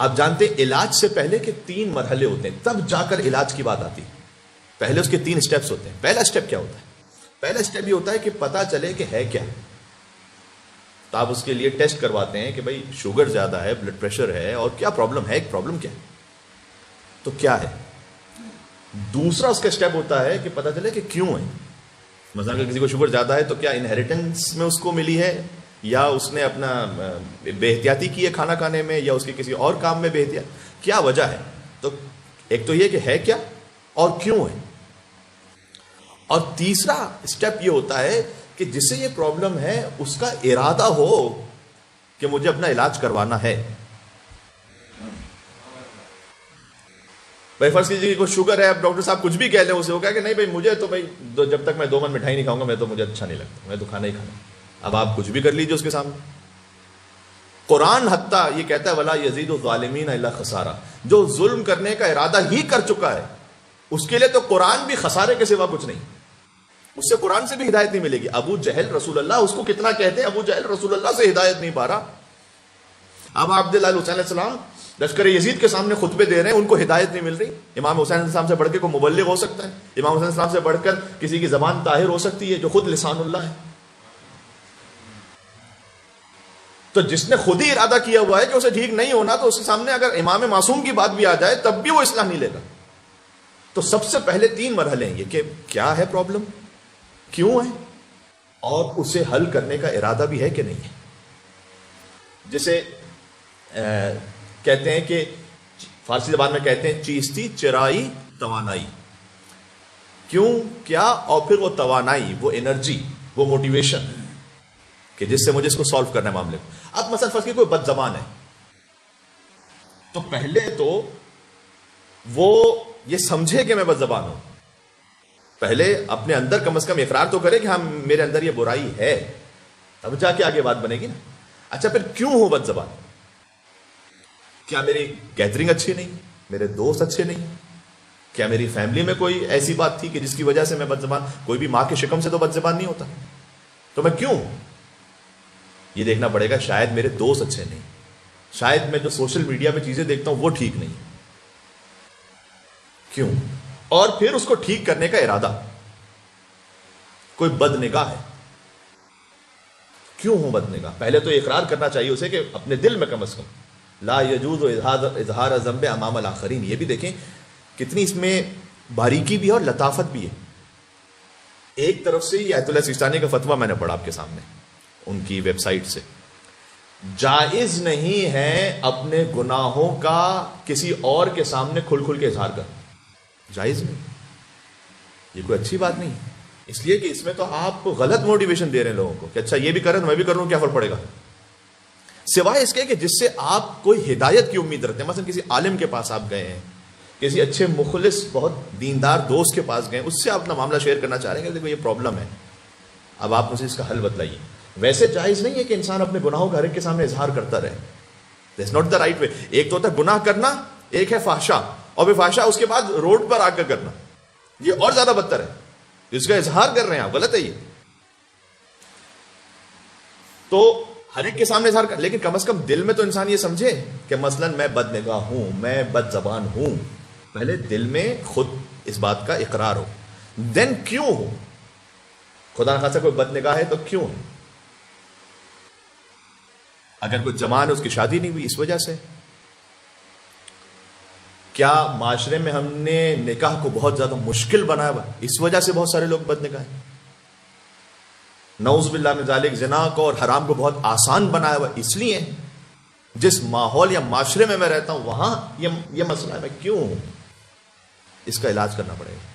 آپ جانتے ہیں علاج سے پہلے کہ 3 مرحلے ہوتے ہیں، تب جا کر علاج کی بات آتی ہے. پہلے اس کے 3 سٹیپس ہوتے ہیں. پہلا سٹیپ کیا ہوتا ہے؟ پہلا سٹیپ یہ ہوتا ہے کہ پتا چلے کہ ہے کیا. تو آپ اس کے لیے ٹیسٹ کرواتے ہیں کہ بھائی شوگر زیادہ ہے، بلڈ پریشر ہے، اور کیا پرابلم ہے، پرابلم کیا ہے، تو کیا ہے. دوسرا اس کا سٹیپ ہوتا ہے کہ پتا چلے کہ کیوں ہے. مثلا اگر کسی کو شوگر زیادہ ہے تو کیا انہیریٹنس میں اس کو ملی ہے، یا اس نے اپنا بے احتیاطی کی ہے کھانا کھانے میں، یا اس کے کسی اور کام میں بے احتیاط، کیا وجہ ہے. تو ایک تو یہ کہ ہے کیا اور کیوں ہے. اور تیسرا سٹیپ یہ ہوتا ہے کہ جس سے یہ پرابلم ہے اس کا ارادہ ہو کہ مجھے اپنا علاج کروانا ہے. بھائی فرض کیجیے کوئی شوگر ہے، اب ڈاکٹر صاحب کچھ بھی کہہ لیں اسے، وہ کہا کہ نہیں بھائی مجھے تو بھائی جب تک میں 2 من مٹھائی نہیں کھاؤں گا میں تو مجھے اچھا نہیں لگتا، میں تو کھانا ہی کھانا. اب آپ کچھ بھی کر لیجیے اس کے سامنے. قرآن حتیٰ یہ کہتا ہے وَلَا يَزِيدُ الظَّالِمِينَ إِلَّا خَسَارًا. جو ظلم کرنے کا ارادہ ہی کر چکا ہے اس کے لیے تو قرآن بھی خسارے کے سوا کچھ نہیں. اس سے قرآن سے بھی ہدایت نہیں ملے گی. ابو جہل رسول اللہ اس کو کتنا کہتے ہیں، ابو جہل رسول اللہ سے ہدایت نہیں پا رہا. اب عبداللہ حسین علیہ السلام لشکر یزید کے سامنے خطبے دے رہے ہیں، ان کو ہدایت نہیں مل رہی. امام حسین علیہ السلام سے بڑھ کے کوئی مبلغ ہو سکتا ہے؟ امام حسین علیہ السلام سے بڑھ کر کسی کی زبان طاہر ہو سکتی ہے جو خود لسان اللہ ہے؟ تو جس نے خود ہی ارادہ کیا ہوا ہے کہ اسے ٹھیک نہیں ہونا، تو اس کے سامنے اگر امام معصوم کی بات بھی آ جائے تب بھی وہ اصلاح نہیں لے گا. تو سب سے پہلے 3 مرحلے ہیں یہ کہ کیا ہے پرابلم، کیوں ہے، اور اسے حل کرنے کا ارادہ بھی ہے کہ نہیں ہے. جسے کہتے ہیں کہ فارسی زبان میں کہتے ہیں چیستی چرائی توانائی. کیوں، کیا، اور پھر وہ توانائی، وہ انرجی، وہ موٹیویشن کہ جس سے مجھے اس کو سالو کرنا ہے معاملے کو. اب مثلا فرض کی کوئی بد زبان ہے تو پہلے تو وہ یہ سمجھے کہ میں بد زبان ہوں. پہلے اپنے اندر کم از کم اقرار تو کرے کہ ہاں میرے اندر یہ برائی ہے، تب جا کے آگے بات بنے گی نا. اچھا پھر کیوں ہوں بد زبان؟ کیا میری گیدرنگ اچھی نہیں، میرے دوست اچھے نہیں، کیا میری فیملی میں کوئی ایسی بات تھی کہ جس کی وجہ سے میں بد زبان؟ کوئی بھی ماں کے شکم سے تو بد زبان نہیں ہوتا. تو میں کیوں ہوں یہ دیکھنا پڑے گا. شاید میرے دوست اچھے نہیں، شاید میں جو سوشل میڈیا پہ چیزیں دیکھتا ہوں وہ ٹھیک نہیں. کیوں؟ اور پھر اس کو ٹھیک کرنے کا ارادہ. کوئی بد نگاہ ہے، کیوں ہوں بد نگاہ؟ پہلے تو اقرار کرنا چاہیے اسے کہ اپنے دل میں کم از کم لا یجوز اظہار ذنب امام الاخرین. یہ بھی دیکھیں کتنی اس میں باریکی بھی ہے اور لطافت بھی ہے. ایک طرف سے یہ آیت اللہ سیستانی کا فتویٰ میں نے پڑھا آپ کے سامنے ان کی ویب سائٹ سے. جائز نہیں ہے اپنے گناہوں کا کسی اور کے سامنے کھل کھل کے اظہار کرنا، جائز نہیں. یہ کوئی اچھی بات نہیں، اس لیے کہ اس میں تو آپ غلط موٹیویشن دے رہے ہیں لوگوں کو کہ اچھا یہ بھی کریں تو میں بھی کروں، کیا فرق پڑے گا. سوائے اس کے کہ جس سے آپ کوئی ہدایت کی امید رکھتے ہیں. مثلا کسی عالم کے پاس آپ گئے ہیں، کسی اچھے مخلص بہت دیندار دوست کے پاس گئے، اس سے آپ اپنا معاملہ شیئر کرنا چاہ رہے ہیں کہ دیکھو یہ پرابلم ہے، اب آپ مجھے اس کا حل بتلائیے. ویسے جائز نہیں ہے کہ انسان اپنے گناہوں کا ہر ایک کے سامنے اظہار کرتا رہے. That's not the right way. ایک تو ہوتا ہے گناہ کرنا، ایک ہے فحشا، اور پھر فحشا اس کے بعد روڈ پر آ کر کرنا، یہ اور زیادہ بدتر ہے. اس کا اظہار کر رہے ہیں آپ، غلط ہے یہ. تو ہر ایک کے سامنے اظہار کر، لیکن کم از کم دل میں تو انسان یہ سمجھے کہ مثلا میں بد نگاہ ہوں، میں بد زبان ہوں. پہلے دل میں خود اس بات کا اقرار ہو. دین کیوں ہو؟ خدا نخواستہ کوئی بد نگاہ ہے تو کیوں ہے؟ اگر کوئی جوان ہے اس کی شادی نہیں ہوئی، اس وجہ سے. کیا معاشرے میں ہم نے نکاح کو بہت زیادہ مشکل بنایا ہوا، اس وجہ سے بہت سارے لوگ بد نگاہ ہیں. نعوذ باللہ من ذالک، زنا کو اور حرام کو بہت آسان بنایا ہوا، اس لیے جس ماحول یا معاشرے میں رہتا ہوں وہاں یہ مسئلہ ہے. میں کیوں ہوں، اس کا علاج کرنا پڑے گا.